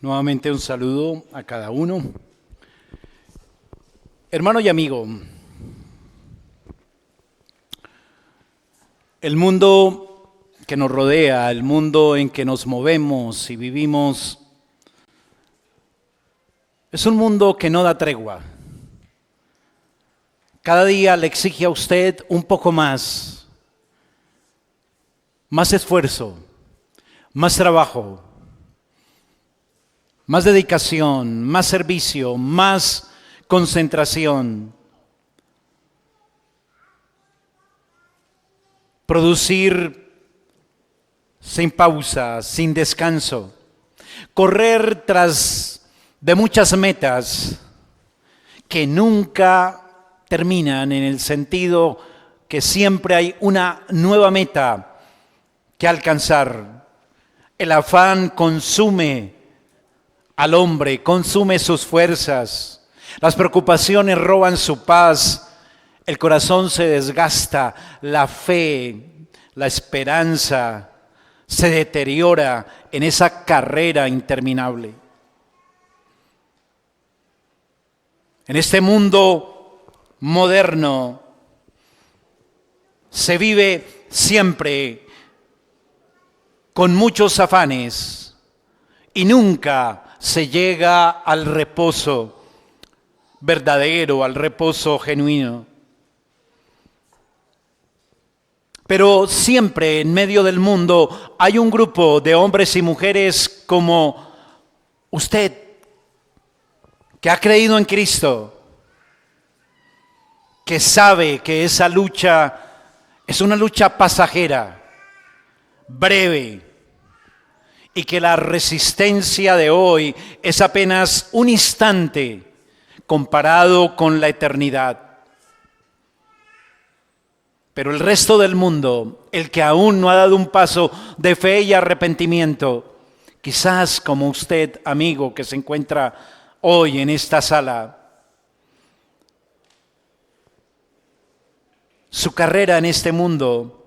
Nuevamente un saludo a cada uno. Hermano y amigo, el mundo que nos rodea, el mundo en que nos movemos y vivimos, es un mundo que no da tregua. Cada día le exige a usted un poco más esfuerzo, más trabajo, más dedicación, más servicio, más concentración. Producir sin pausa, sin descanso. Correr tras de muchas metas que nunca terminan, en el sentido que siempre hay una nueva meta que alcanzar. El afán consume al hombre, consume sus fuerzas. Las preocupaciones roban su paz. El corazón se desgasta, la fe, la esperanza se deteriora en esa carrera interminable. En este mundo moderno se vive siempre con muchos afanes y nunca se llega al reposo verdadero, al reposo genuino. Pero siempre en medio del mundo hay un grupo de hombres y mujeres como usted, que ha creído en Cristo, que sabe que esa lucha es una lucha pasajera, breve, y que la resistencia de hoy es apenas un instante comparado con la eternidad. Pero el resto del mundo, el que aún no ha dado un paso de fe y arrepentimiento, quizás como usted, amigo, que se encuentra hoy en esta sala, su carrera en este mundo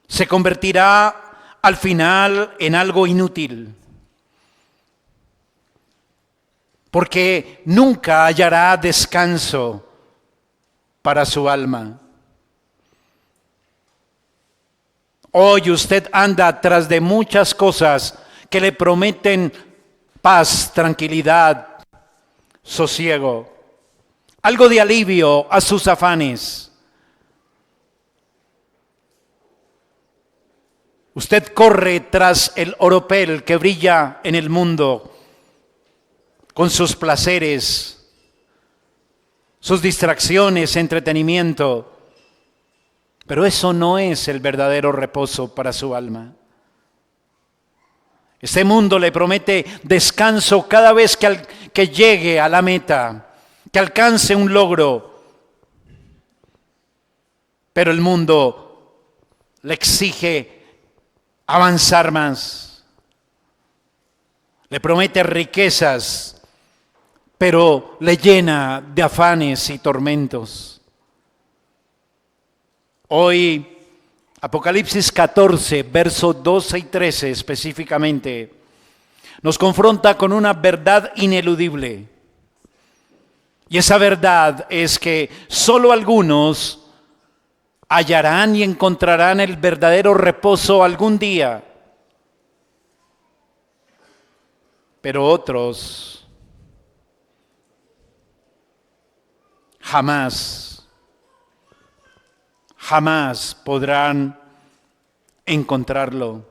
se convertirá al final en algo inútil, porque nunca hallará descanso para su alma. Hoy usted anda tras de muchas cosas que le prometen paz, tranquilidad, sosiego, algo de alivio a sus afanes. Usted corre tras el oropel que brilla en el mundo con sus placeres, sus distracciones, entretenimiento. Pero eso no es el verdadero reposo para su alma. Este mundo le promete descanso cada vez que llegue a la meta, que alcance un logro. Pero el mundo le exige avanzar más. Le promete riquezas, pero le llena de afanes y tormentos. Hoy, Apocalipsis 14, versos 12 y 13 específicamente, nos confronta con una verdad ineludible. Y esa verdad es que solo algunos hallarán y encontrarán el verdadero reposo algún día, pero otros jamás podrán encontrarlo.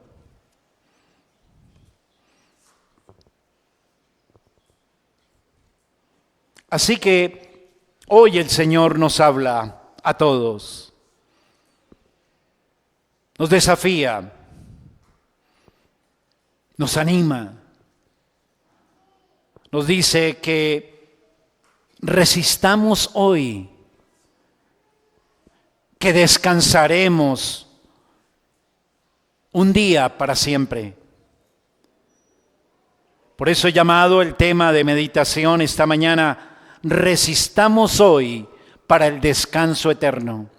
Así que hoy el Señor nos habla a todos. Nos desafía, nos anima, nos dice que resistamos hoy, que descansaremos un día para siempre. Por eso he llamado el tema de meditación esta mañana, resistamos hoy para el descanso eterno.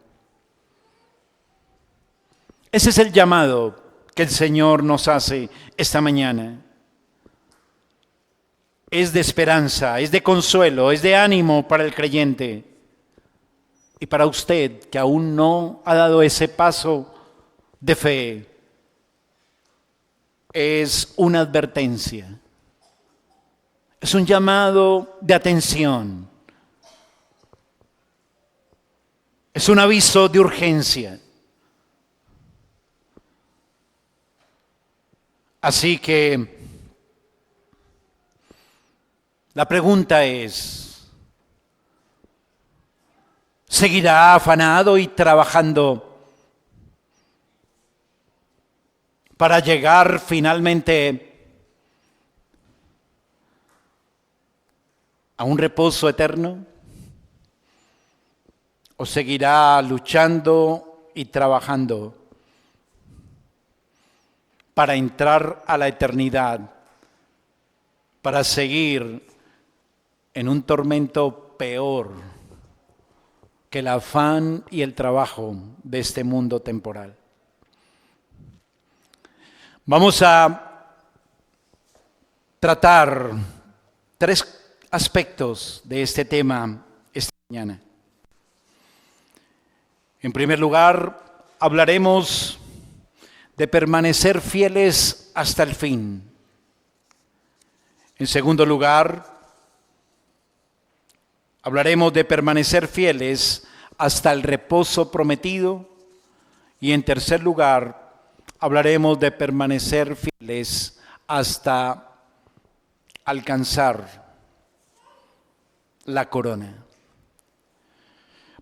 Ese es el llamado que el Señor nos hace esta mañana. es de esperanza, es de consuelo, es de ánimo para el creyente. Y para usted que aún no ha dado ese paso de fe, es una advertencia, es un llamado de atención, es un aviso de urgencia. Así que la pregunta es, ¿seguirá afanado y trabajando para llegar finalmente a un reposo eterno? ¿O seguirá luchando y trabajando para entrar a la eternidad, para seguir en un tormento peor que el afán y el trabajo de este mundo temporal? Vamos a tratar 3 aspectos de este tema esta mañana. En primer lugar, hablaremos de permanecer fieles hasta el fin. En segundo lugar, hablaremos de permanecer fieles hasta el reposo prometido. Y en tercer lugar, hablaremos de permanecer fieles hasta alcanzar la corona.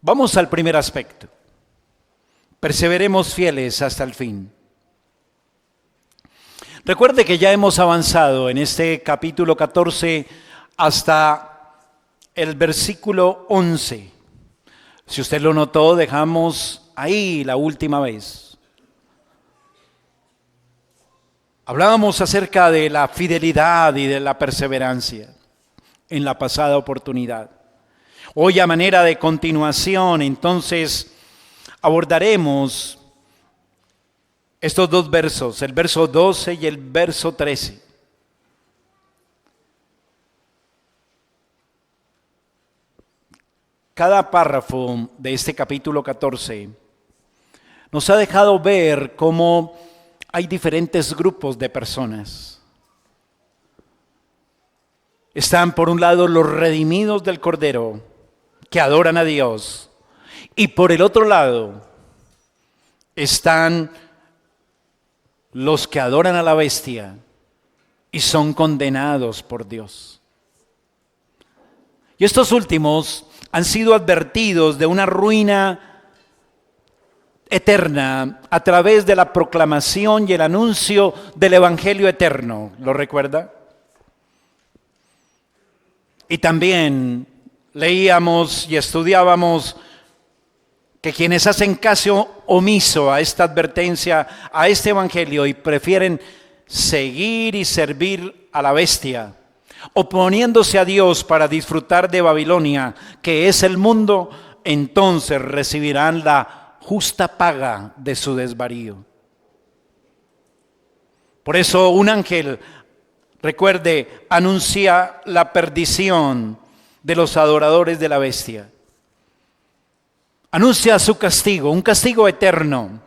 Vamos al primer aspecto. Perseveremos fieles hasta el fin. Recuerde que ya hemos avanzado en este capítulo 14 hasta el versículo 11. Si usted lo notó, dejamos ahí la última vez. Hablábamos acerca de la fidelidad y de la perseverancia en la pasada oportunidad. Hoy, a manera de continuación, entonces, abordaremos estos 2 versos, el verso 12 y el verso 13. Cada párrafo de este capítulo 14 nos ha dejado ver cómo hay diferentes grupos de personas. Están por un lado los redimidos del Cordero, que adoran a Dios, y por el otro lado están los que adoran a la bestia y son condenados por Dios. Y estos últimos han sido advertidos de una ruina eterna a través de la proclamación y el anuncio del Evangelio eterno. ¿Lo recuerda? Y también leíamos y estudiábamos que quienes hacen caso omiso a esta advertencia, a este evangelio, y prefieren seguir y servir a la bestia, oponiéndose a Dios para disfrutar de Babilonia, que es el mundo, entonces recibirán la justa paga de su desvarío. Por eso un ángel, recuerde, anuncia la perdición de los adoradores de la bestia. Anuncia su castigo, un castigo eterno,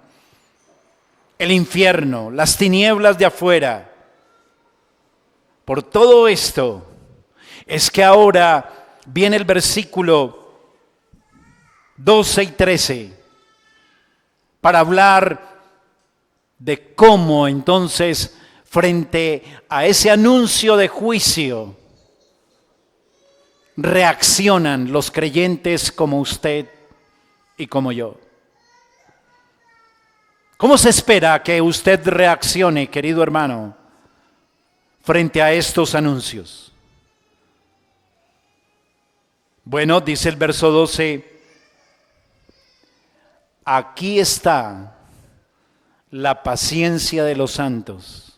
el infierno, las tinieblas de afuera. Por todo esto es que ahora viene el versículo 12 y 13 para hablar de cómo entonces, frente a ese anuncio de juicio, reaccionan los creyentes como usted y como yo. ¿Cómo se espera que usted reaccione, querido hermano, frente a estos anuncios? Bueno, dice el verso 12, aquí está la paciencia de los santos,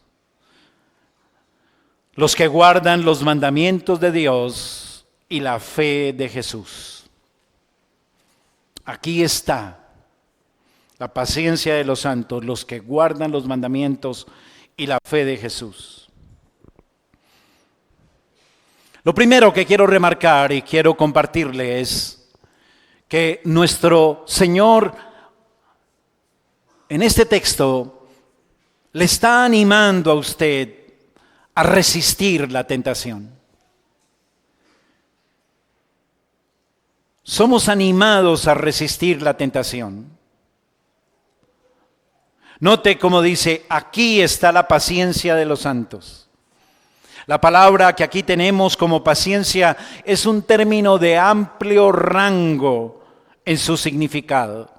los que guardan los mandamientos de Dios y la fe de Jesús. Aquí está la paciencia de los santos, los que guardan los mandamientos y la fe de Jesús. Lo primero que quiero remarcar y quiero compartirle es que nuestro Señor en este texto le está animando a usted a resistir la tentación. Somos animados a resistir la tentación. Note cómo dice, aquí está la paciencia de los santos. La palabra que aquí tenemos como paciencia es un término de amplio rango en su significado.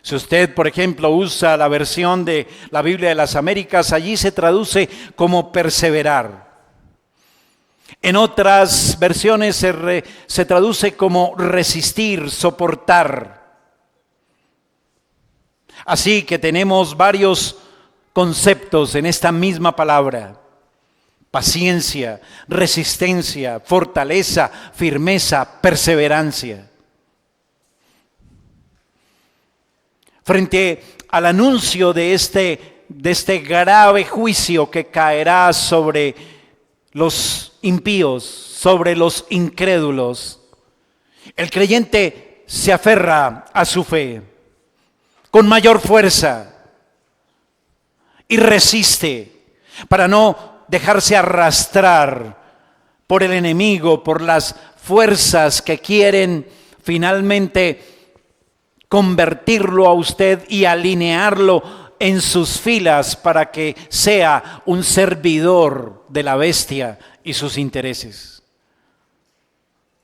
Si usted, por ejemplo, usa la versión de la Biblia de las Américas, allí se traduce como perseverar. En otras versiones se traduce como resistir, soportar. Así que tenemos varios conceptos en esta misma palabra. Paciencia, resistencia, fortaleza, firmeza, perseverancia. Frente al anuncio de este grave juicio que caerá sobre los impíos, sobre los incrédulos, el creyente se aferra a su fe con mayor fuerza y resiste para no dejarse arrastrar por el enemigo, por las fuerzas que quieren finalmente convertirlo a usted y alinearlo en sus filas para que sea un servidor de la bestia y sus intereses,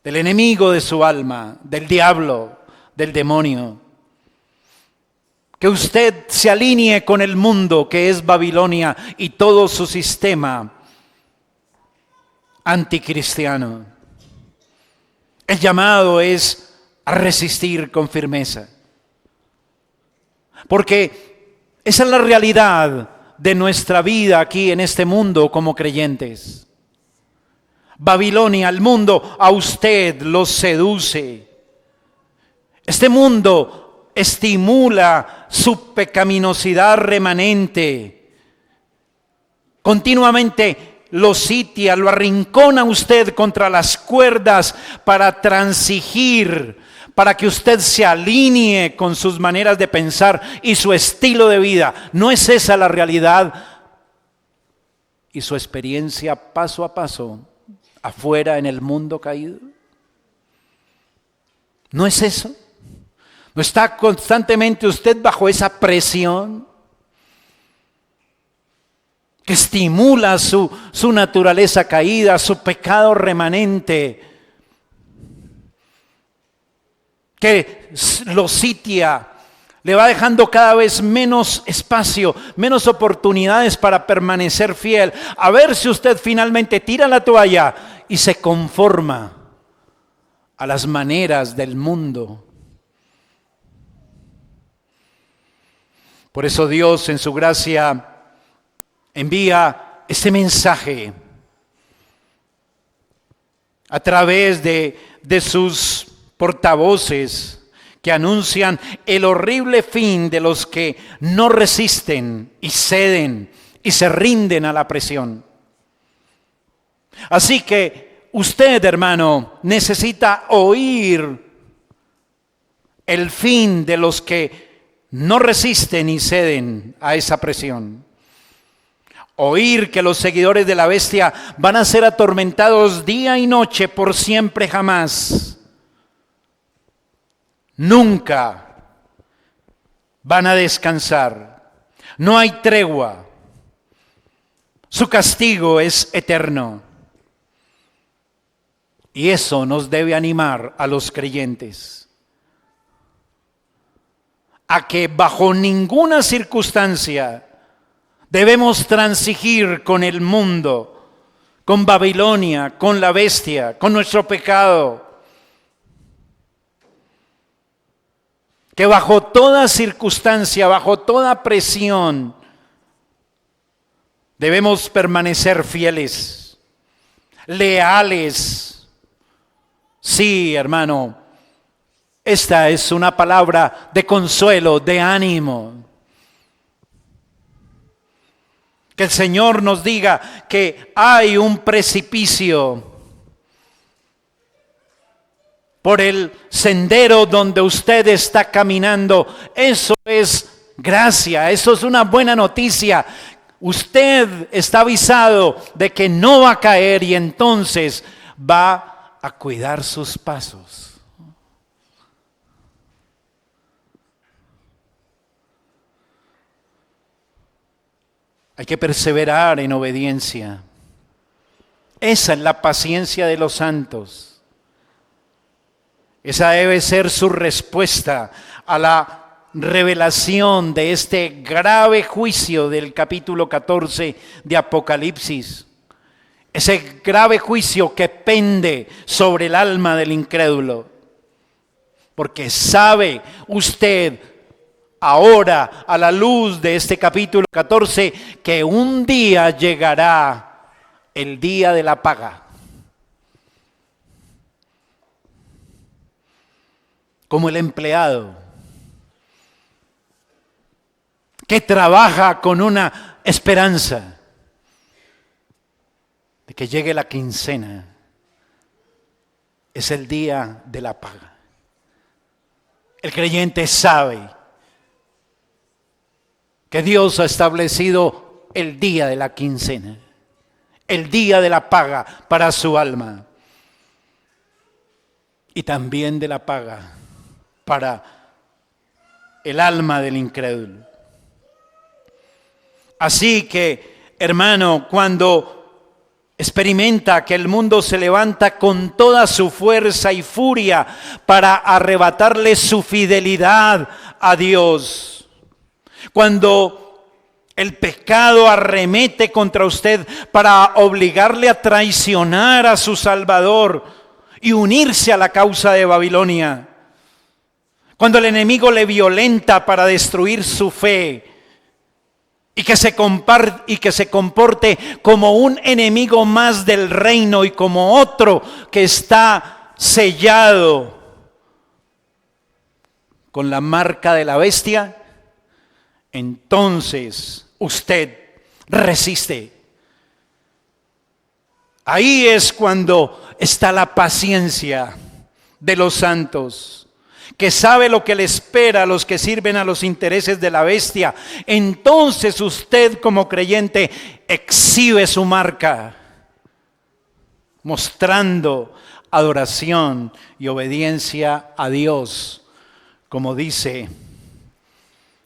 del enemigo de su alma, del diablo, del demonio. Que usted se alinee con el mundo que es Babilonia y todo su sistema anticristiano. El llamado es a resistir con firmeza. Porque esa es la realidad de nuestra vida aquí en este mundo como creyentes. Babilonia, el mundo a usted lo seduce. Este mundo estimula su pecaminosidad remanente. Continuamente lo sitia, lo arrincona usted contra las cuerdas para transigir, para que usted se alinee con sus maneras de pensar y su estilo de vida. ¿No es esa la realidad? Y su experiencia paso a paso afuera en el mundo caído. ¿No es eso? ¿No está constantemente usted bajo esa presión que estimula su naturaleza caída, su pecado remanente, que lo sitia, le va dejando cada vez menos espacio, menos oportunidades para permanecer fiel? A ver si usted finalmente tira la toalla y se conforma a las maneras del mundo. Por eso Dios en su gracia envía este mensaje a través de sus portavoces que anuncian el horrible fin de los que no resisten y ceden y se rinden a la presión. Así que usted, hermano, necesita oír el fin de los que no resisten y ceden a esa presión. Oír que los seguidores de la bestia van a ser atormentados día y noche por siempre jamás. Nunca van a descansar. No hay tregua. Su castigo es eterno. Y eso nos debe animar a los creyentes a que bajo ninguna circunstancia debemos transigir con el mundo, con Babilonia, con la bestia, con nuestro pecado. Que bajo toda circunstancia, bajo toda presión, debemos permanecer fieles, leales. Sí, hermano, esta es una palabra de consuelo, de ánimo. Que Que el Señor nos diga que hay un precipicio por el sendero donde usted está caminando. Eso es gracia, eso es una buena noticia. Usted está avisado de que no va a caer y entonces va a cuidar sus pasos. Hay que perseverar en obediencia. Esa es la paciencia de los santos. Esa debe ser su respuesta a la revelación de este grave juicio del capítulo 14 de Apocalipsis. Ese grave juicio que pende sobre el alma del incrédulo. Porque sabe usted ahora, a la luz de este capítulo 14, que un día llegará el día de la paga. Como el empleado que trabaja con una esperanza de que llegue la quincena. Es el día de la paga. El creyente sabe que Dios ha establecido el día de la quincena, el día de la paga para su alma y también de la paga para el alma del incrédulo. Así que, hermano, cuando experimenta que el mundo se levanta con toda su fuerza y furia para arrebatarle su fidelidad a Dios, cuando el pecado arremete contra usted para obligarle a traicionar a su Salvador y unirse a la causa de Babilonia, cuando el enemigo le violenta para destruir su fe y que se comporte como un enemigo más del reino y como otro que está sellado con la marca de la bestia, entonces usted resiste. Ahí es cuando está la paciencia de los santos, que sabe lo que le espera a los que sirven a los intereses de la bestia. Entonces usted como creyente exhibe su marca, mostrando adoración y obediencia a Dios, como dice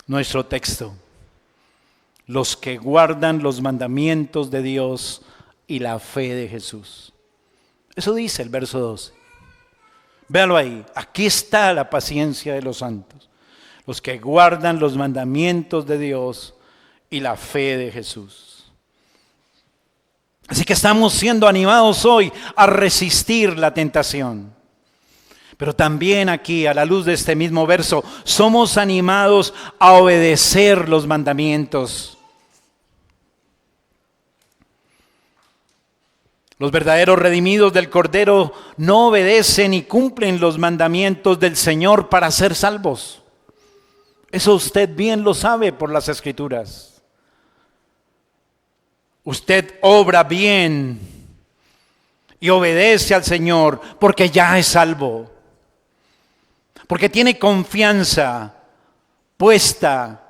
nuestro texto. Los que guardan los mandamientos de Dios y la fe de Jesús. Eso dice el verso 12. Véalo ahí, aquí está la paciencia de los santos, los que guardan los mandamientos de Dios y la fe de Jesús. Así que estamos siendo animados hoy a resistir la tentación. Pero también aquí, a la luz de este mismo verso, somos animados a obedecer los mandamientos. Los verdaderos redimidos del Cordero no obedecen y cumplen los mandamientos del Señor para ser salvos. Eso usted bien lo sabe por las Escrituras. Usted obra bien y obedece al Señor porque ya es salvo. Porque tiene confianza puesta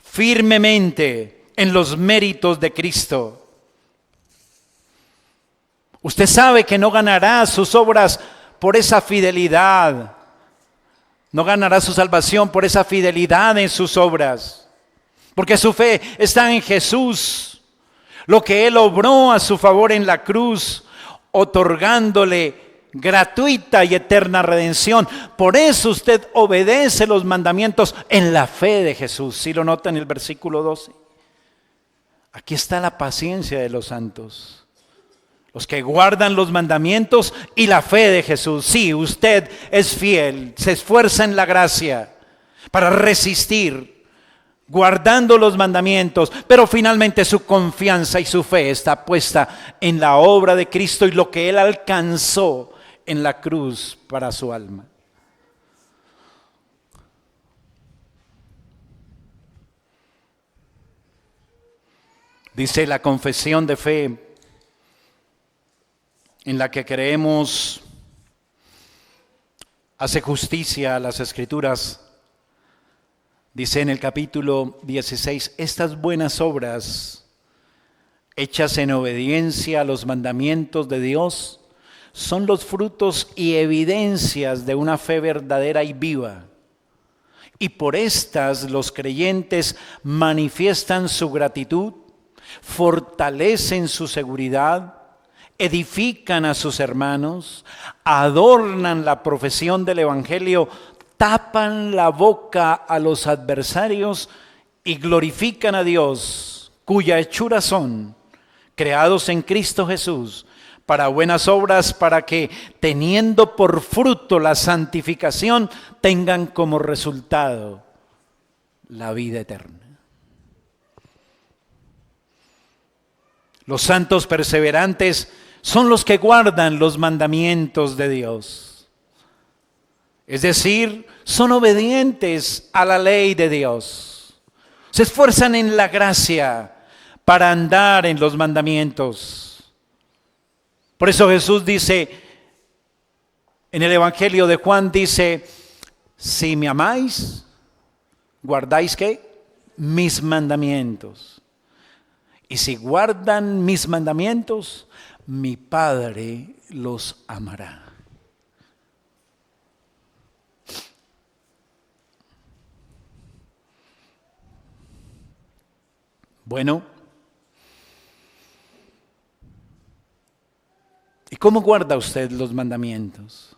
firmemente en los méritos de Cristo. Usted sabe que no ganará sus obras por esa fidelidad. No ganará su salvación por esa fidelidad en sus obras. Porque su fe está en Jesús. Lo que Él obró a su favor en la cruz, otorgándole gratuita y eterna redención. Por eso usted obedece los mandamientos en la fe de Jesús. ¿Sí lo nota en el versículo 12? Aquí está la paciencia de los santos. Los que guardan los mandamientos y la fe de Jesús. Sí, usted es fiel, se esfuerza en la gracia para resistir, guardando los mandamientos, pero finalmente su confianza y su fe está puesta en la obra de Cristo y lo que Él alcanzó en la cruz para su alma. Dice la confesión de fe en la que creemos hace justicia a las Escrituras. Dice en el capítulo 16, estas buenas obras hechas en obediencia a los mandamientos de Dios son los frutos y evidencias de una fe verdadera y viva. Y por estas los creyentes manifiestan su gratitud, fortalecen su seguridad, edifican a sus hermanos, adornan la profesión del Evangelio, tapan la boca a los adversarios y glorifican a Dios, cuya hechura son, creados en Cristo Jesús, para buenas obras, para que, teniendo por fruto la santificación, tengan como resultado la vida eterna. Los santos perseverantes son los que guardan los mandamientos de Dios. Es decir, son obedientes a la ley de Dios. Se esfuerzan en la gracia para andar en los mandamientos. Por eso Jesús dice, en el Evangelio de Juan dice, si me amáis, guardáis ¿qué? Mis mandamientos. Y si guardan mis mandamientos, mi Padre los amará. Bueno, ¿y cómo guarda usted los mandamientos?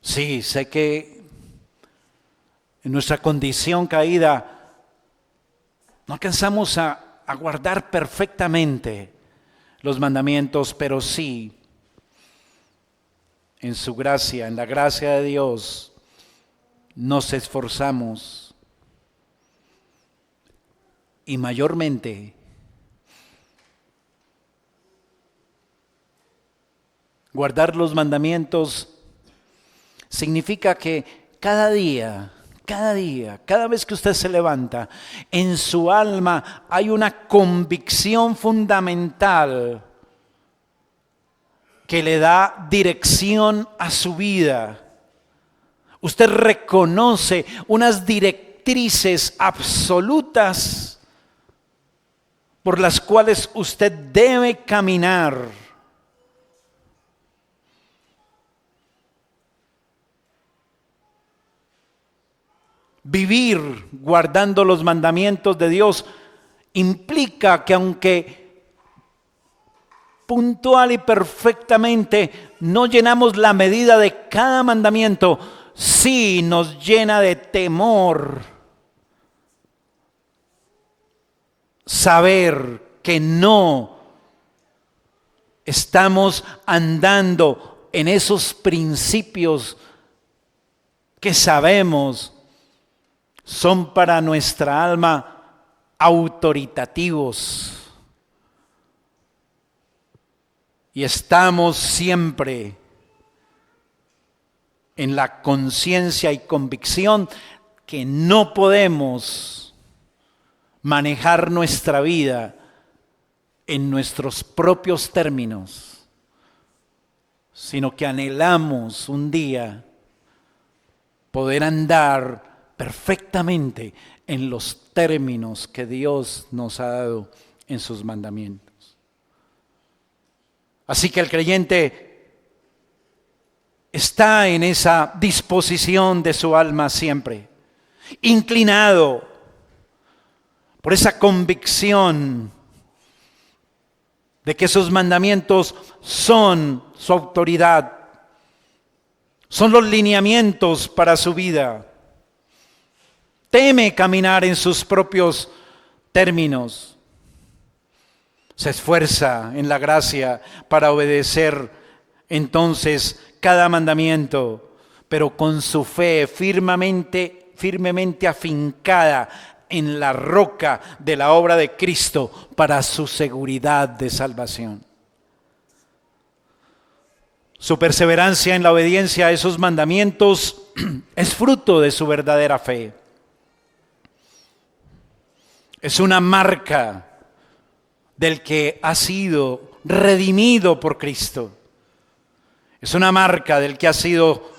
Sí, sé que en nuestra condición caída no alcanzamos a guardar perfectamente los mandamientos, pero sí, en su gracia, en la gracia de Dios, nos esforzamos y mayormente guardar los mandamientos significa que cada día, cada vez que usted se levanta, en su alma hay una convicción fundamental que le da dirección a su vida. Usted reconoce unas directrices absolutas por las cuales usted debe caminar. Vivir guardando los mandamientos de Dios implica que aunque puntual y perfectamente no llenamos la medida de cada mandamiento, sí nos llena de temor saber que no estamos andando en esos principios que sabemos son para nuestra alma autoritativos. Y estamos siempre en la conciencia y convicción que no podemos manejar nuestra vida en nuestros propios términos, sino que anhelamos un día poder andar perfectamente en los términos que Dios nos ha dado en sus mandamientos. Así que el creyente está en esa disposición de su alma siempre, inclinado por esa convicción de que sus mandamientos son su autoridad, son los lineamientos para su vida. Teme caminar en sus propios términos. Se esfuerza en la gracia para obedecer entonces cada mandamiento, pero con su fe firmemente afincada en la roca de la obra de Cristo para su seguridad de salvación. Su perseverancia en la obediencia a esos mandamientos es fruto de su verdadera fe. Es una marca del que ha sido redimido por Cristo. Es una marca del que ha sido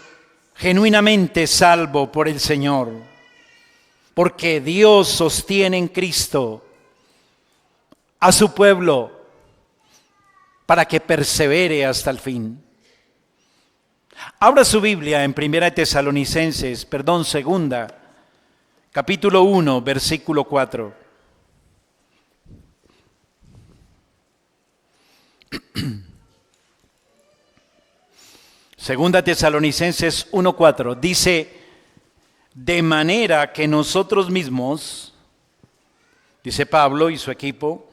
genuinamente salvo por el Señor. Porque Dios sostiene en Cristo a su pueblo para que persevere hasta el fin. Abra su Biblia en 2 capítulo 1, versículo 4. Segunda Tesalonicenses 1:4 dice, de manera que nosotros mismos, dice Pablo y su equipo,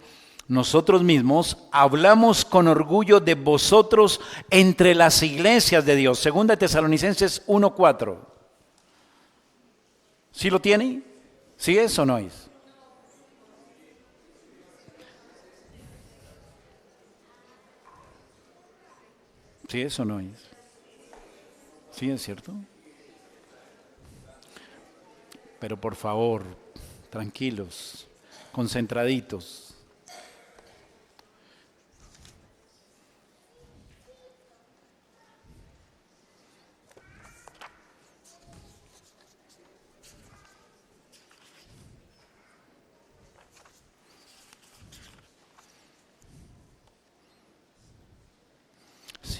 nosotros mismos hablamos con orgullo de vosotros entre las iglesias de Dios. Segunda Tesalonicenses 1:4. ¿Sí lo tiene? ¿Sí es o no es? ¿Sí es o no es? ¿Sí es cierto? Pero por favor, tranquilos, concentraditos.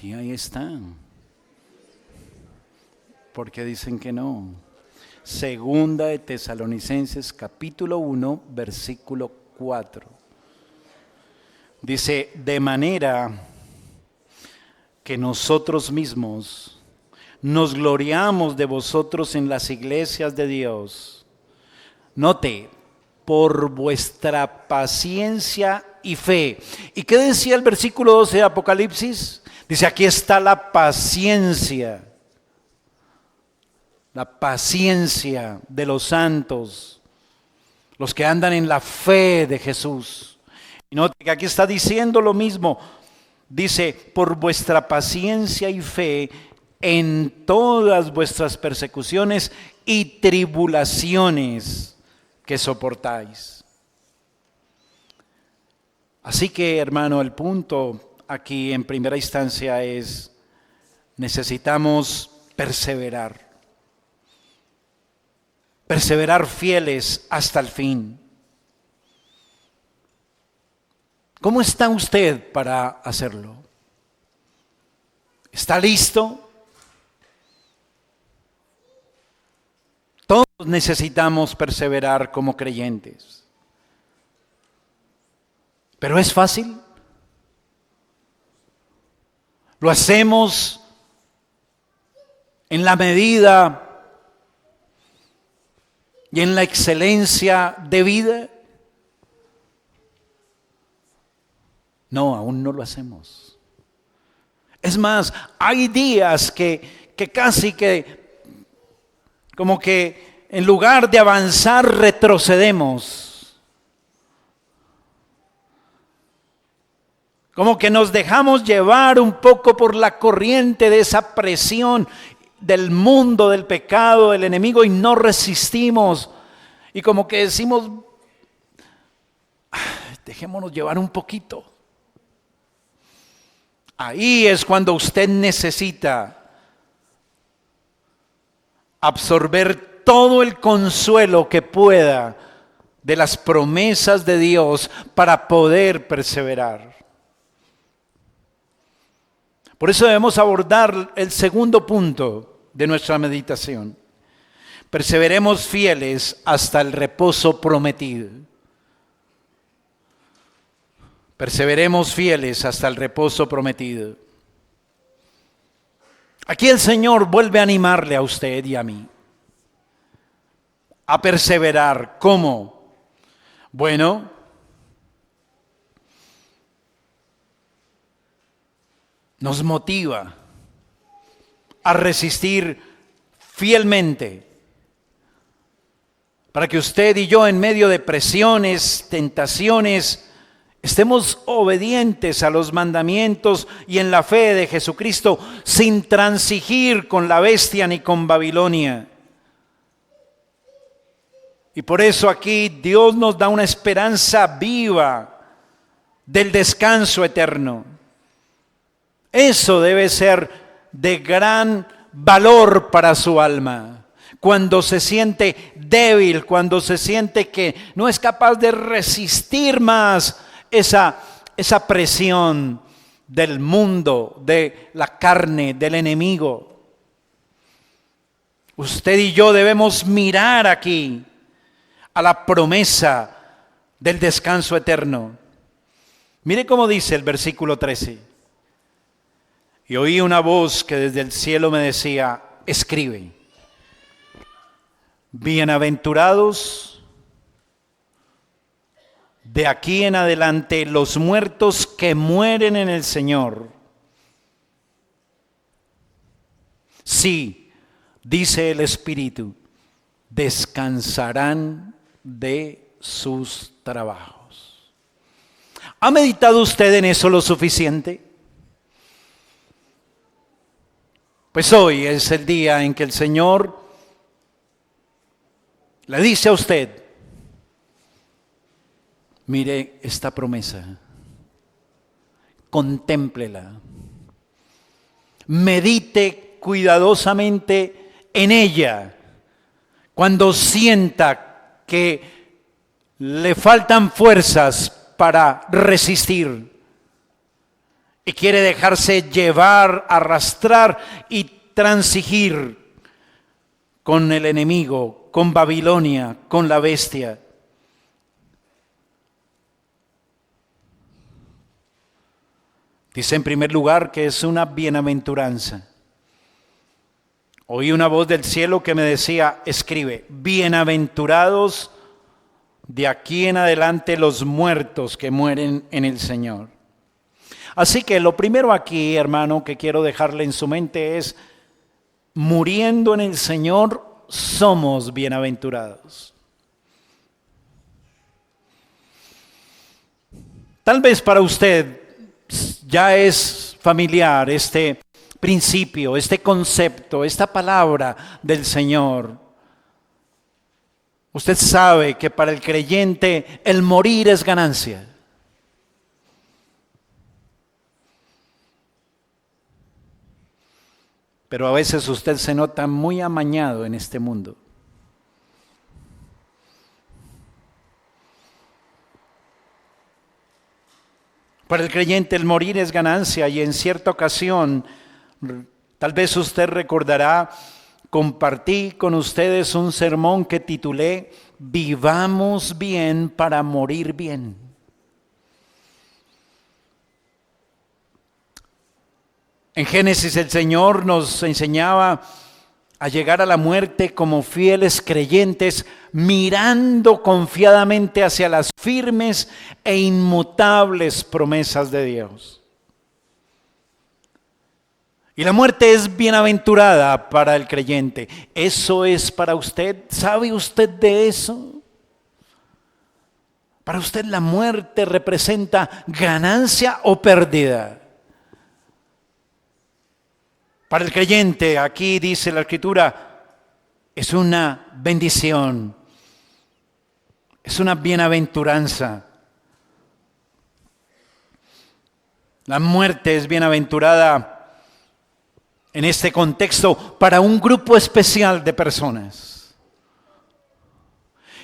Sí, ahí están. ¿Por qué dicen que no? Segunda de Tesalonicenses capítulo 1, versículo 4. Dice, de manera que nosotros mismos nos gloriamos de vosotros en las iglesias de Dios. Note, por vuestra paciencia y fe. ¿Y qué decía el versículo 12 de Apocalipsis? Dice, aquí está la paciencia. La paciencia de los santos, los que andan en la fe de Jesús. Y note que aquí está diciendo lo mismo. Dice, por vuestra paciencia y fe en todas vuestras persecuciones y tribulaciones que soportáis. Así que, hermano, el punto aquí en primera instancia es, necesitamos perseverar. Perseverar fieles hasta el fin. ¿Cómo está usted para hacerlo? ¿Está listo? Todos necesitamos perseverar como creyentes. ¿Pero es fácil? ¿Lo hacemos en la medida y en la excelencia de vida? No, aún no lo hacemos. Es más, hay días que casi que, como que en lugar de avanzar, retrocedemos. Como que nos dejamos llevar un poco por la corriente de esa presión del mundo, del pecado, del enemigo, y no resistimos. Y como que decimos, dejémonos llevar un poquito. Ahí es cuando usted necesita absorber todo el consuelo que pueda de las promesas de Dios para poder perseverar. Por eso debemos abordar el segundo punto de nuestra meditación. Perseveremos fieles hasta el reposo prometido. Perseveremos fieles hasta el reposo prometido. Aquí el Señor vuelve a animarle a usted y a mí a perseverar. ¿Cómo? Bueno, nos motiva a resistir fielmente para que usted y yo, en medio de presiones, tentaciones, estemos obedientes a los mandamientos y en la fe de Jesucristo, sin transigir con la bestia ni con Babilonia. Y por eso aquí Dios nos da una esperanza viva del descanso eterno. Eso debe ser de gran valor para su alma. Cuando se siente débil, cuando se siente que no es capaz de resistir más esa presión del mundo, de la carne, del enemigo. Usted y yo debemos mirar aquí a la promesa del descanso eterno. Mire cómo dice el versículo 13. Y oí una voz que desde el cielo me decía, escribe, bienaventurados de aquí en adelante los muertos que mueren en el Señor. Sí, dice el Espíritu, descansarán de sus trabajos. ¿Ha meditado usted en eso lo suficiente? Pues hoy es el día en que el Señor le dice a usted, mire esta promesa, contémplela, medite cuidadosamente en ella. Cuando sienta que le faltan fuerzas para resistir y quiere dejarse llevar, arrastrar y transigir con el enemigo, con Babilonia, con la bestia. Dice en primer lugar que es una bienaventuranza. Oí una voz del cielo que me decía, escribe, bienaventurados de aquí en adelante los muertos que mueren en el Señor. Así que lo primero aquí, hermano, que quiero dejarle en su mente es, muriendo en el Señor, somos bienaventurados. Tal vez para usted ya es familiar este principio, este concepto, esta palabra del Señor. Usted sabe que para el creyente el morir es ganancia. Pero a veces usted se nota muy amañado en este mundo. Para el creyente el morir es ganancia y en cierta ocasión, tal vez usted recordará, compartí con ustedes un sermón que titulé Vivamos bien para morir bien. En Génesis el Señor nos enseñaba a llegar a la muerte como fieles creyentes, mirando confiadamente hacia las firmes e inmutables promesas de Dios. Y la muerte es bienaventurada para el creyente. ¿Eso es para usted? ¿Sabe usted de eso? Para usted la muerte representa ganancia o pérdida. Para el creyente, aquí dice la Escritura, es una bendición, es una bienaventuranza. La muerte es bienaventurada en este contexto para un grupo especial de personas.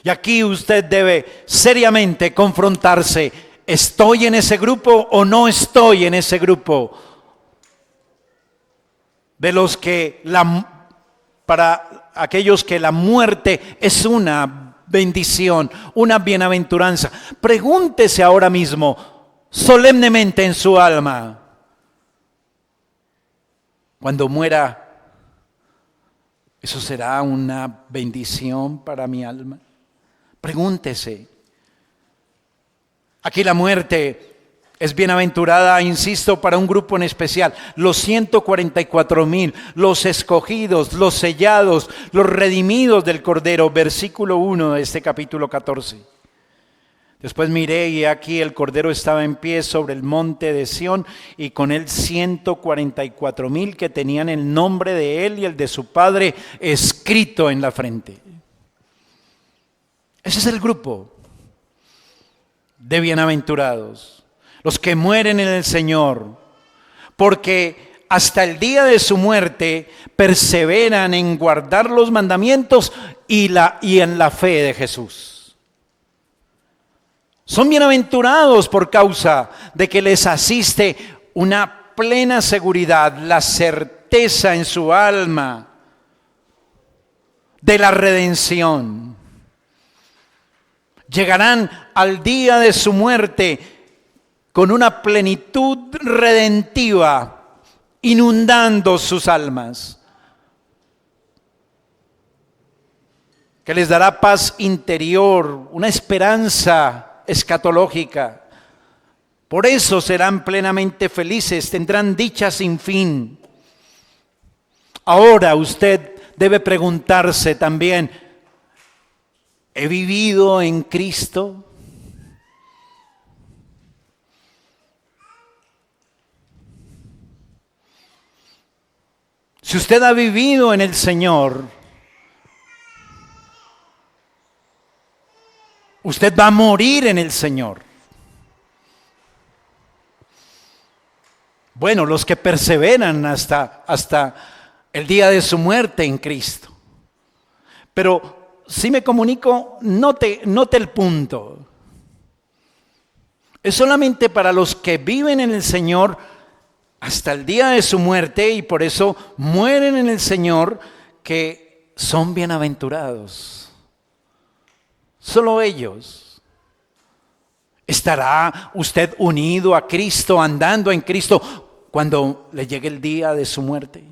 Y aquí usted debe seriamente confrontarse, ¿estoy en ese grupo o no estoy en ese grupo? De los que para aquellos que la muerte es una bendición, una bienaventuranza. Pregúntese ahora mismo, solemnemente en su alma, cuando muera, ¿eso será una bendición para mi alma? Pregúntese. Aquí la muerte es bienaventurada, insisto, para un grupo en especial, los 144,000, los escogidos, los sellados, los redimidos del Cordero, versículo 1 de este capítulo 14. Después miré y aquí el Cordero estaba en pie sobre el monte de Sión y con él 144,000 que tenían el nombre de él y el de su Padre escrito en la frente. Ese es el grupo de bienaventurados, los que mueren en el Señor, porque hasta el día de su muerte perseveran en guardar los mandamientos y en la fe de Jesús. Son bienaventurados por causa de que les asiste una plena seguridad, la certeza en su alma de la redención. Llegarán al día de su muerte con una plenitud redentiva, inundando sus almas, que les dará paz interior, una esperanza escatológica. Por eso serán plenamente felices, tendrán dicha sin fin. Ahora usted debe preguntarse también, ¿he vivido en Cristo? Si usted ha vivido en el Señor, usted va a morir en el Señor. Bueno, los que perseveran hasta el día de su muerte en Cristo. Pero si me comunico, note el punto. Es solamente para los que viven en el Señor hasta el día de su muerte y por eso mueren en el Señor, que son bienaventurados. Solo ellos. ¿Estará usted unido a Cristo, andando en Cristo, cuando le llegue el día de su muerte?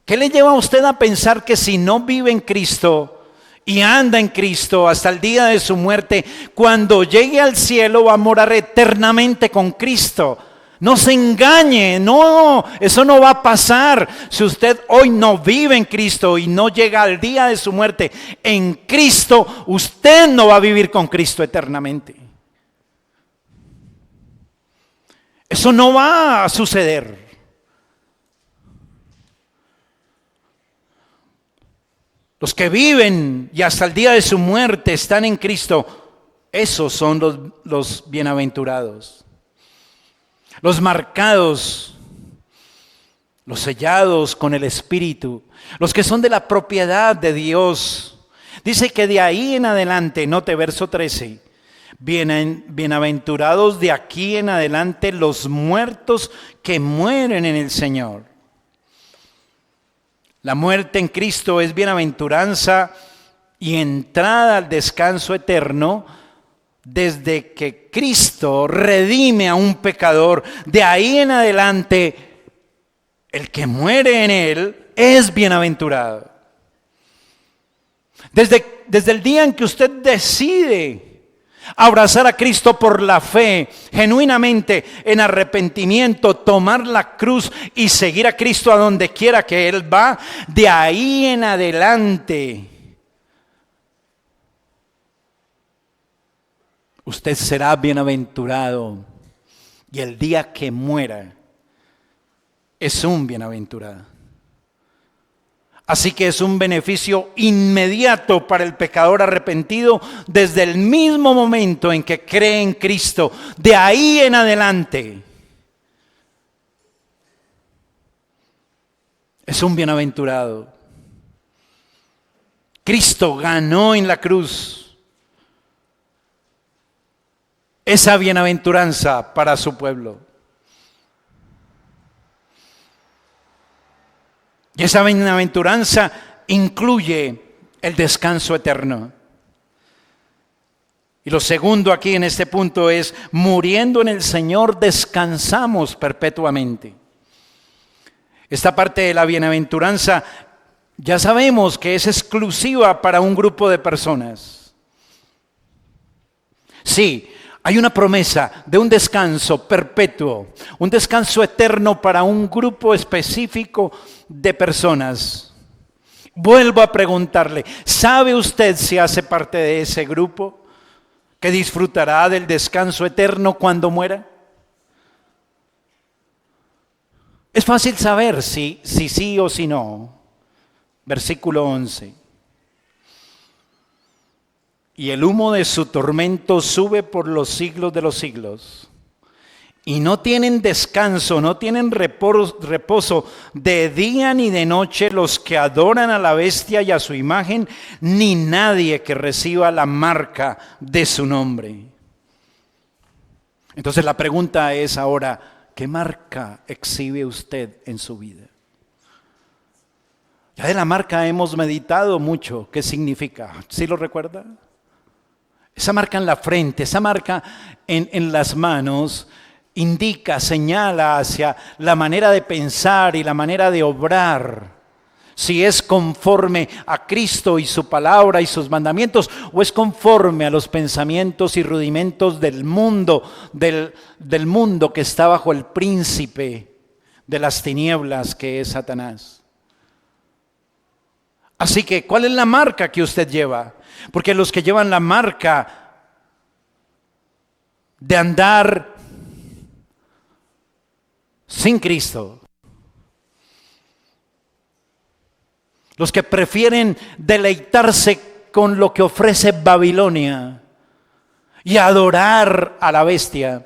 ¿Qué le lleva a usted a pensar que si no vive en Cristo y anda en Cristo hasta el día de su muerte, cuando llegue al cielo va a morar eternamente con Cristo? No se engañe, no, eso no va a pasar. Si usted hoy no vive en Cristo y no llega al día de su muerte en Cristo, usted no va a vivir con Cristo eternamente. Eso no va a suceder. Los que viven y hasta el día de su muerte están en Cristo, esos son los bienaventurados. Los marcados, los sellados con el Espíritu, los que son de la propiedad de Dios. Dice que de ahí en adelante, note verso 13, bienaventurados de aquí en adelante los muertos que mueren en el Señor. La muerte en Cristo es bienaventuranza y entrada al descanso eterno desde que Cristo redime a un pecador. De ahí en adelante, el que muere en Él es bienaventurado. Desde el día en que usted decide abrazar a Cristo por la fe, genuinamente, en arrepentimiento, tomar la cruz y seguir a Cristo a donde quiera que Él va, de ahí en adelante, usted será bienaventurado. Y el día que muera, es un bienaventurado. Así que es un beneficio inmediato para el pecador arrepentido desde el mismo momento en que cree en Cristo. De ahí en adelante es un bienaventurado. Cristo ganó en la cruz esa bienaventuranza para su pueblo. Y esa bienaventuranza incluye el descanso eterno. Y lo segundo aquí en este punto es, muriendo en el Señor descansamos perpetuamente. Esta parte de la bienaventuranza ya sabemos que es exclusiva para un grupo de personas. Sí, hay una promesa de un descanso perpetuo, un descanso eterno para un grupo específico de personas. Vuelvo a preguntarle, ¿sabe usted si hace parte de ese grupo que disfrutará del descanso eterno cuando muera? Es fácil saber si sí o si no. Versículo 11. Y el humo de su tormento sube por los siglos de los siglos. Y no tienen descanso, no tienen reposo de día ni de noche los que adoran a la bestia y a su imagen, ni nadie que reciba la marca de su nombre. Entonces la pregunta es ahora, ¿qué marca exhibe usted en su vida? Ya de la marca hemos meditado mucho. ¿Qué significa? ¿Sí lo recuerda? Esa marca en la frente, esa marca en las manos indica, señala hacia la manera de pensar y la manera de obrar. Si es conforme a Cristo y su palabra y sus mandamientos, o es conforme a los pensamientos y rudimentos del mundo, del mundo que está bajo el príncipe de las tinieblas que es Satanás. Así que, ¿cuál es la marca que usted lleva? Porque los que llevan la marca de andar sin Cristo, los que prefieren deleitarse con lo que ofrece Babilonia y adorar a la bestia,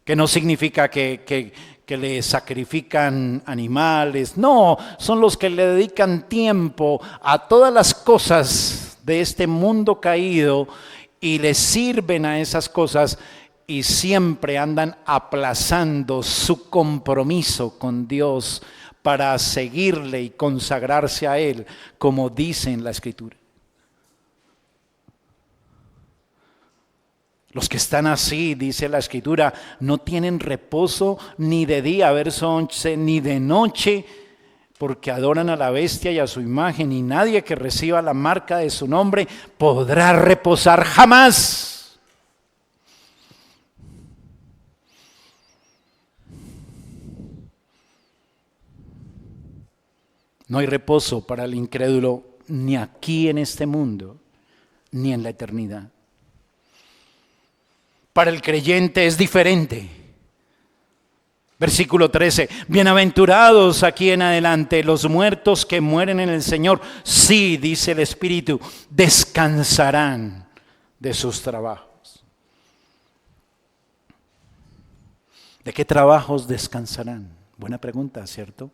que no significa que le sacrifican animales, no, son los que le dedican tiempo a todas las cosas de este mundo caído y le sirven a esas cosas y siempre andan aplazando su compromiso con Dios para seguirle y consagrarse a Él, como dice en la Escritura. Los que están así, dice la Escritura, no tienen reposo ni de día, verso 11, ni de noche, porque adoran a la bestia y a su imagen, y nadie que reciba la marca de su nombre podrá reposar jamás. No hay reposo para el incrédulo ni aquí en este mundo, ni en la eternidad. Para el creyente es diferente. Versículo 13, bienaventurados aquí en adelante los muertos que mueren en el Señor. Sí, dice el Espíritu, descansarán de sus trabajos. ¿De qué trabajos descansarán? Buena pregunta, ¿cierto?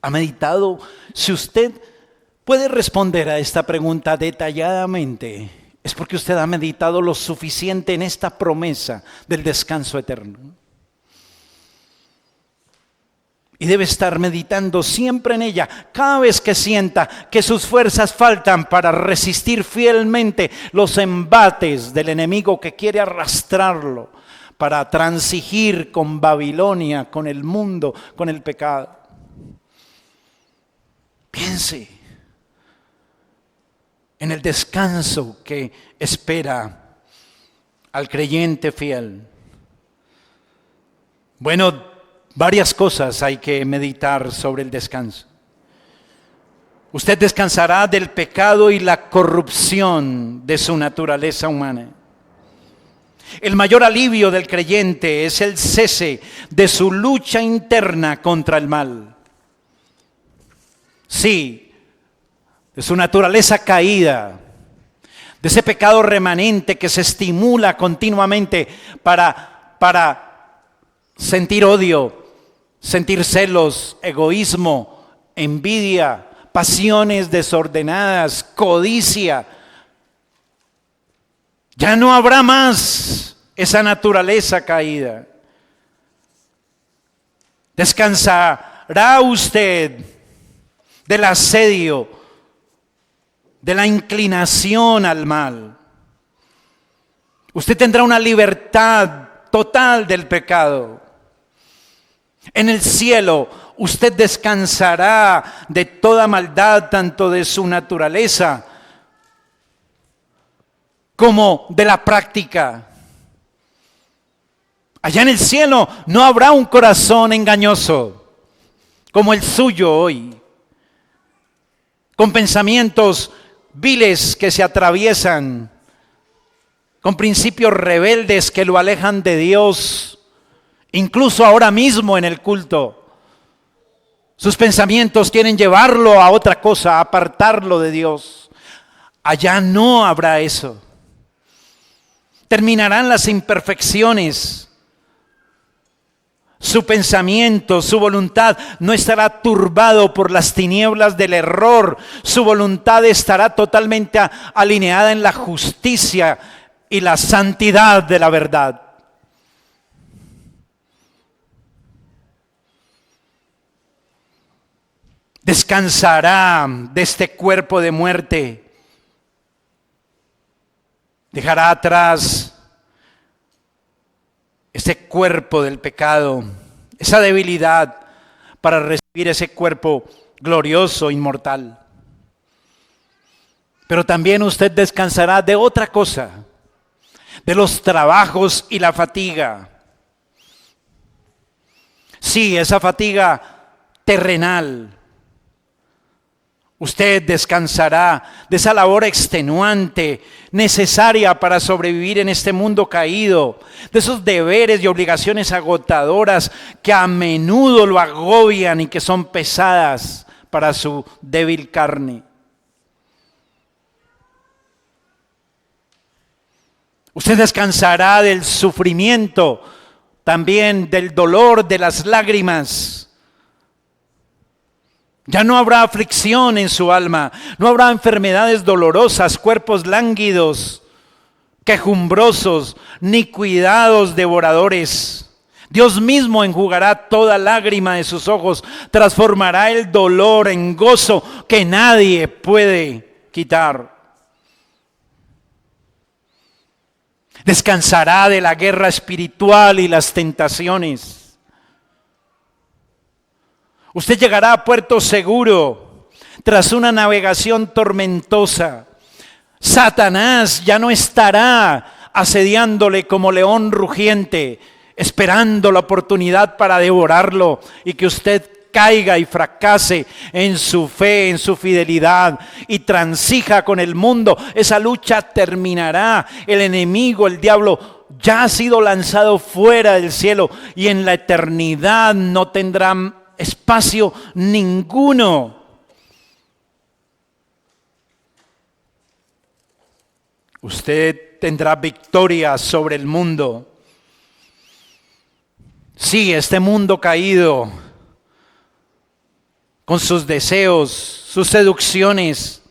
¿Ha meditado? Si usted puede responder a esta pregunta detalladamente, es porque usted ha meditado lo suficiente en esta promesa del descanso eterno. Y debe estar meditando siempre en ella, cada vez que sienta que sus fuerzas faltan para resistir fielmente los embates del enemigo que quiere arrastrarlo para transigir con Babilonia, con el mundo, con el pecado. Piense en el descanso que espera al creyente fiel. Bueno, varias cosas hay que meditar sobre el descanso. Usted descansará del pecado y la corrupción de su naturaleza humana. El mayor alivio del creyente es el cese de su lucha interna contra el mal. Sí, de su naturaleza caída, de ese pecado remanente que se estimula continuamente para sentir odio, sentir celos, egoísmo, envidia, pasiones desordenadas, codicia. Ya no habrá más esa naturaleza caída. Descansará usted del asedio, de la inclinación al mal. Usted tendrá una libertad total del pecado. En el cielo usted descansará de toda maldad, tanto de su naturaleza como de la práctica. Allá en el cielo no habrá un corazón engañoso como el suyo hoy, con pensamientos viles que se atraviesan, con principios rebeldes que lo alejan de Dios, incluso ahora mismo en el culto. Sus pensamientos quieren llevarlo a otra cosa, a apartarlo de Dios. Allá no habrá eso. Terminarán las imperfecciones. Su pensamiento, su voluntad no estará turbado por las tinieblas del error. Su voluntad estará totalmente alineada en la justicia y la santidad de la verdad. Descansará de este cuerpo de muerte. Dejará atrás ese cuerpo del pecado, esa debilidad, para recibir ese cuerpo glorioso, inmortal. Pero también usted descansará de otra cosa, de los trabajos y la fatiga. Sí, esa fatiga terrenal. Usted descansará de esa labor extenuante, necesaria para sobrevivir en este mundo caído, de esos deberes y obligaciones agotadoras que a menudo lo agobian y que son pesadas para su débil carne. Usted descansará del sufrimiento, también del dolor, de las lágrimas. Ya no habrá aflicción en su alma, no habrá enfermedades dolorosas, cuerpos lánguidos, quejumbrosos, ni cuidados devoradores. Dios mismo enjugará toda lágrima de sus ojos, transformará el dolor en gozo que nadie puede quitar. Descansará de la guerra espiritual y las tentaciones. Usted llegará a puerto seguro tras una navegación tormentosa. Satanás ya no estará asediándole como león rugiente, esperando la oportunidad para devorarlo y que usted caiga y fracase en su fe, en su fidelidad y transija con el mundo. Esa lucha terminará. El enemigo, el diablo, ya ha sido lanzado fuera del cielo y en la eternidad no tendrá espacio ninguno. Usted tendrá victoria sobre el mundo. Sí, este mundo caído, con sus deseos, sus seducciones,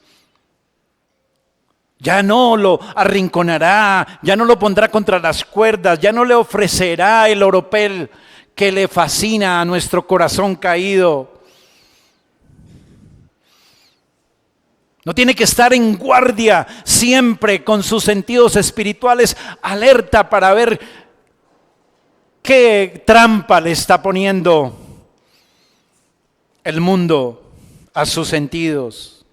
ya no lo arrinconará, ya no lo pondrá contra las cuerdas, ya no le ofrecerá el oropel que le fascina a nuestro corazón caído. No tiene que estar en guardia siempre con sus sentidos espirituales alerta para ver qué trampa le está poniendo el mundo a sus sentidos.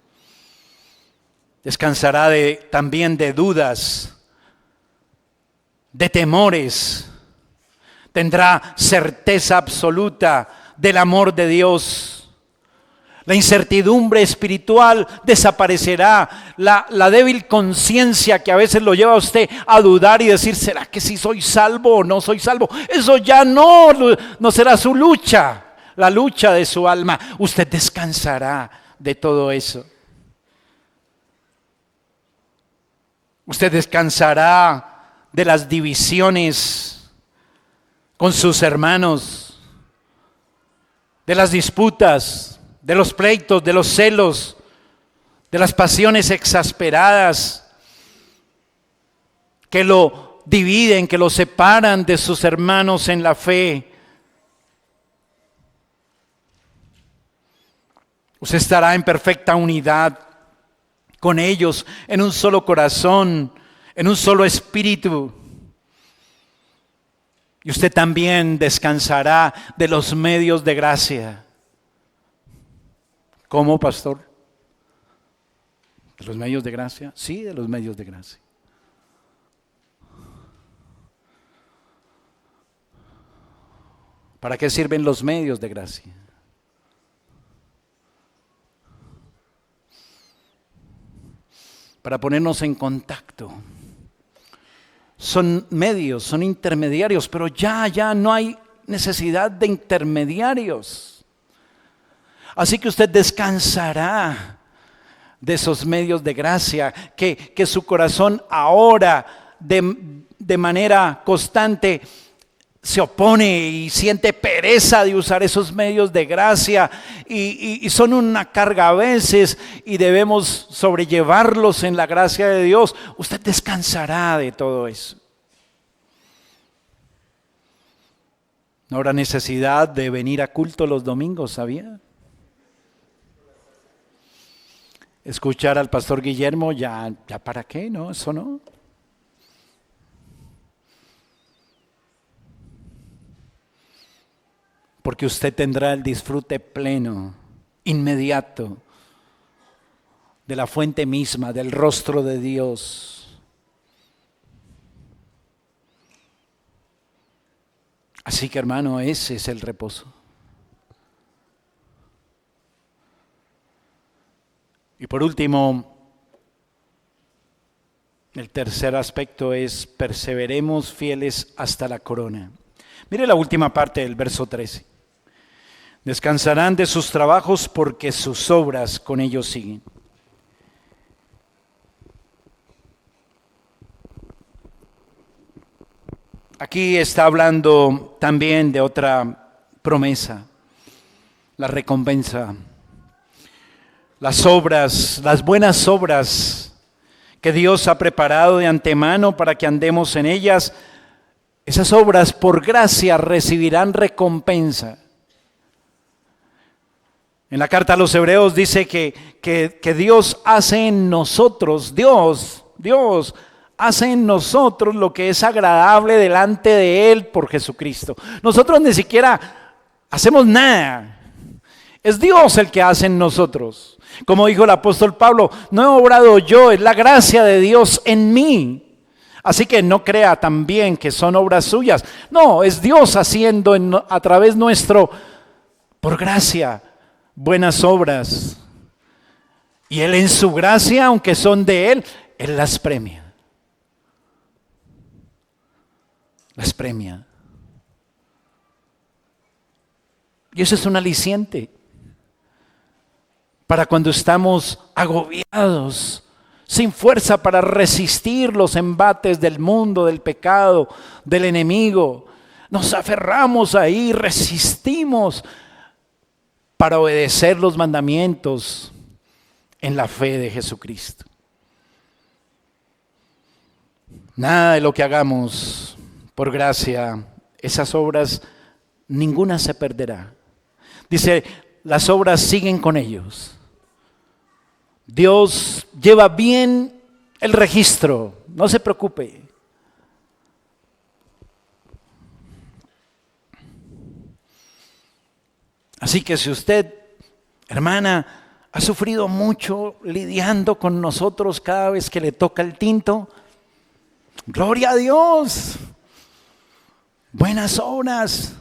Descansará también de dudas, de temores. Tendrá certeza absoluta del amor de Dios. La incertidumbre espiritual desaparecerá. La débil conciencia que a veces lo lleva a usted a dudar y decir, ¿será que sí soy salvo o no soy salvo? Eso ya no será su lucha, la lucha de su alma. Usted descansará de todo eso. Usted descansará de las divisiones con sus hermanos, de las disputas, de los pleitos, de los celos, de las pasiones exasperadas que lo dividen, que lo separan de sus hermanos en la fe. Usted estará en perfecta unidad con ellos, en un solo corazón, en un solo espíritu. Y usted también descansará de los medios de gracia. ¿Cómo, pastor? ¿De los medios de gracia? Sí, de los medios de gracia. ¿Para qué sirven los medios de gracia? Para ponernos en contacto. Son medios, son intermediarios, pero ya no hay necesidad de intermediarios. Así que usted descansará de esos medios de gracia, que su corazón ahora de manera constante se opone y siente pereza de usar esos medios de gracia y son una carga a veces y debemos sobrellevarlos en la gracia de Dios. Usted descansará de todo eso. No habrá necesidad de venir a culto los domingos, ¿sabía? Escuchar al pastor Guillermo, ya para qué, ¿no? Eso no. Porque usted tendrá el disfrute pleno, inmediato, de la fuente misma, del rostro de Dios. Así que, hermano, ese es el reposo. Y por último, el tercer aspecto es perseveremos fieles hasta la corona. Mire la última parte del verso 13. Descansarán de sus trabajos porque sus obras con ellos siguen. Aquí está hablando también de otra promesa, la recompensa. Las obras, las buenas obras que Dios ha preparado de antemano para que andemos en ellas, esas obras por gracia recibirán recompensa. En la carta a los Hebreos dice que Dios hace en nosotros, Dios hace en nosotros lo que es agradable delante de Él por Jesucristo. Nosotros ni siquiera hacemos nada. Es Dios el que hace en nosotros. Como dijo el apóstol Pablo, no he obrado yo, es la gracia de Dios en mí. Así que no crea también que son obras suyas. No, es Dios haciendo a través nuestro, por gracia, buenas obras. Y Él en su gracia, aunque son de Él las premia. Las premia. Y eso es un aliciente para cuando estamos agobiados, sin fuerza para resistir los embates del mundo, del pecado, del enemigo. Nos aferramos ahí, resistimos para obedecer los mandamientos en la fe de Jesucristo. Nada de lo que hagamos por gracia, esas obras, ninguna se perderá. Dice, las obras siguen con ellos. Dios lleva bien el registro, no se preocupe. Así que si usted, hermana, ha sufrido mucho lidiando con nosotros cada vez que le toca el tinto, gloria a Dios, buenas obras,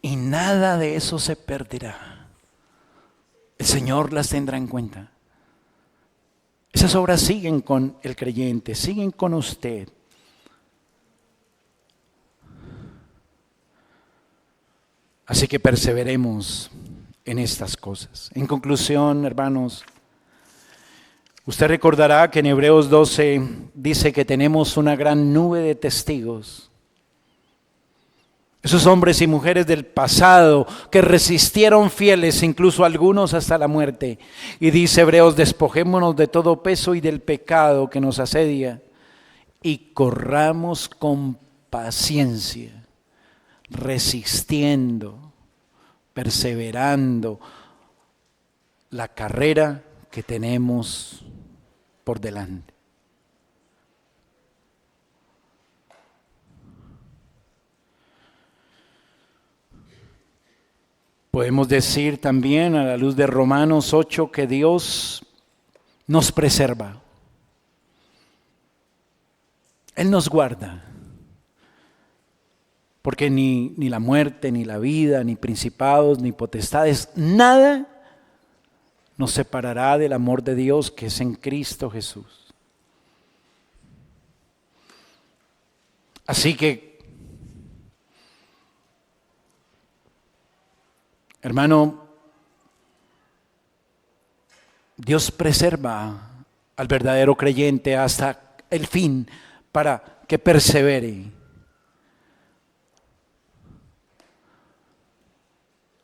y nada de eso se perderá. El Señor las tendrá en cuenta. Esas obras siguen con el creyente, siguen con usted. Así que perseveremos en estas cosas. En conclusión, hermanos, usted recordará que en Hebreos 12 dice que tenemos una gran nube de testigos. Esos hombres y mujeres del pasado que resistieron fieles, incluso algunos hasta la muerte. Y dice Hebreos, despojémonos de todo peso y del pecado que nos asedia y corramos con paciencia, resistiendo, perseverando la carrera que tenemos por delante. Podemos decir también a la luz de Romanos 8 que Dios nos preserva. Él nos guarda. Porque ni la muerte, ni la vida, ni principados, ni potestades, nada nos separará del amor de Dios que es en Cristo Jesús. Así que, hermano, Dios preserva al verdadero creyente hasta el fin para que persevere.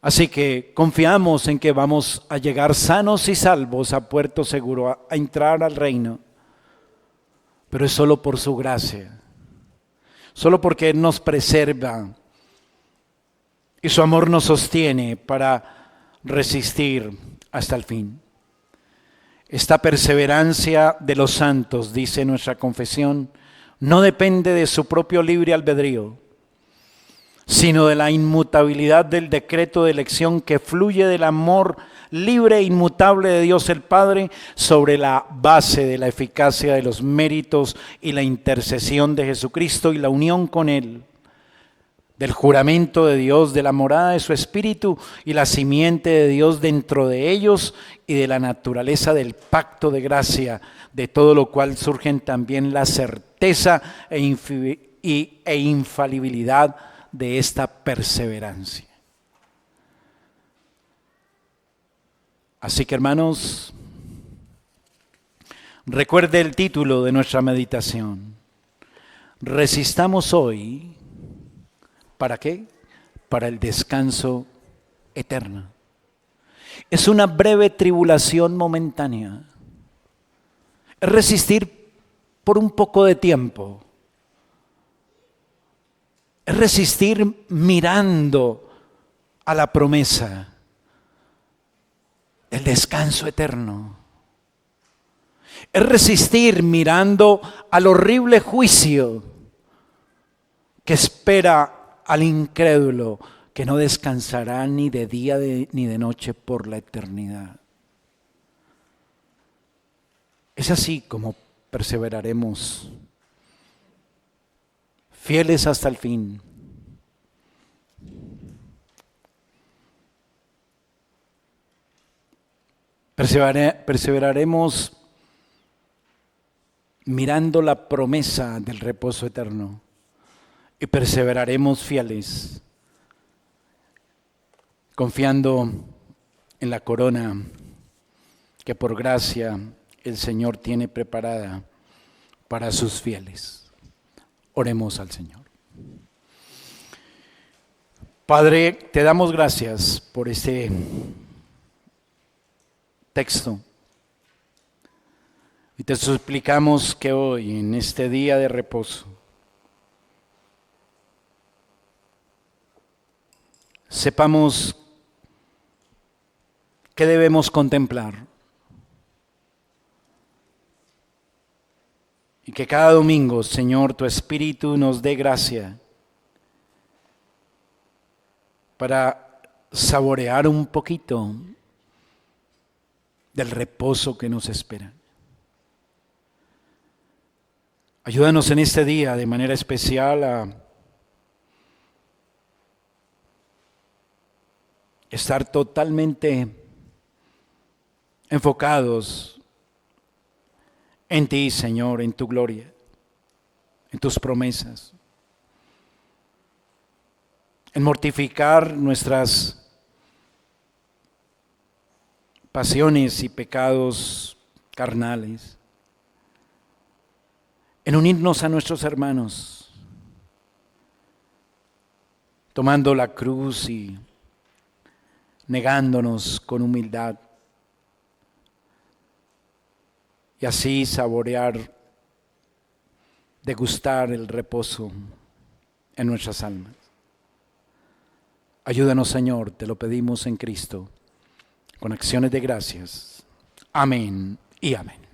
Así que confiamos en que vamos a llegar sanos y salvos a puerto seguro, a entrar al reino. Pero es solo por su gracia, solo porque Él nos preserva y su amor nos sostiene para resistir hasta el fin. Esta perseverancia de los santos, dice nuestra confesión, no depende de su propio libre albedrío, sino de la inmutabilidad del decreto de elección que fluye del amor libre e inmutable de Dios el Padre sobre la base de la eficacia de los méritos y la intercesión de Jesucristo y la unión con Él, del juramento de Dios, de la morada de su Espíritu y la simiente de Dios dentro de ellos y de la naturaleza del pacto de gracia, de todo lo cual surgen también la certeza e infalibilidad de esta perseverancia. Así que, hermanos, recuerde el título de nuestra meditación. Resistamos hoy, ¿para qué? Para el descanso eterno. Es una breve tribulación momentánea. Es resistir por un poco de tiempo. Es resistir mirando a la promesa del descanso eterno. Es resistir mirando al horrible juicio que espera al incrédulo, que no descansará ni de día ni de noche por la eternidad. Es así como perseveraremos, fieles hasta el fin. Perseveraremos mirando la promesa del reposo eterno y perseveraremos fieles, confiando en la corona que por gracia el Señor tiene preparada para sus fieles. Oremos al Señor. Padre, te damos gracias por este texto y te suplicamos que hoy, en este día de reposo, sepamos qué debemos contemplar y que cada domingo, Señor, tu Espíritu nos dé gracia para saborear un poquito del reposo que nos espera. Ayúdanos en este día de manera especial a estar totalmente enfocados en ti, Señor, en tu gloria, en tus promesas, en mortificar nuestras pasiones y pecados carnales, en unirnos a nuestros hermanos, tomando la cruz y negándonos con humildad, y así saborear, degustar el reposo en nuestras almas. Ayúdanos, Señor, te lo pedimos en Cristo, con acciones de gracias. Amén y amén.